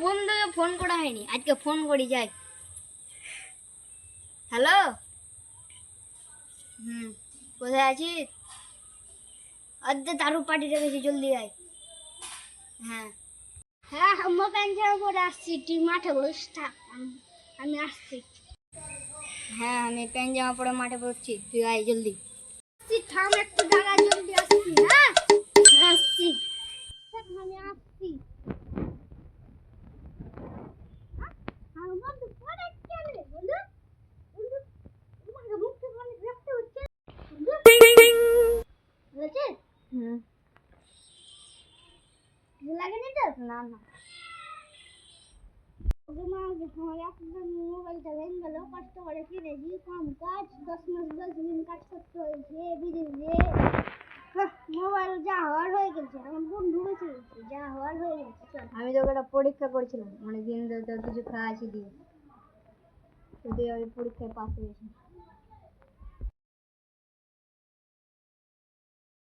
বন্ধুকে ফোন করা হয়নি, আজকে ফোন করি যাই। হ্যালো, কোথায় আছিস? আজকে দারু পার্টি রেখেছি, জলদি আয়। হ্যাঁ হ্যাঁ, আমার প্যান্ট জামা পরে আসছি, তুই মাঠে বসে থাক, আমি আসছি। হ্যাঁ, আমি প্যান্ট জামা পরে মাঠে বসছি, তুই আয় জলদি। থাম একটু দাঁড়া, জলদি আসছি। হ্যাঁ আসছি, আমি আসছি। লাগেনি তো? না না, মোবাইলটা ভেঙে গেল, কষ্ট করে কিনেছি, কম কাজ, 10 মাস 10 দিন কাজ করতে হয়েছে, বিদেশে। মোবাইল যা হওয়ার হয়ে গেছে, আমার বন্ধু বেঁচে গেছে, যা হওয়ার হয়ে গেছে। আমি তোকে একটা পরীক্ষা করেছিলাম, অনেকদিন ধরে তোর কিছু খাওয়া আছে দিয়ে, তুই ওই পরীক্ষায় পাস হয়েছি।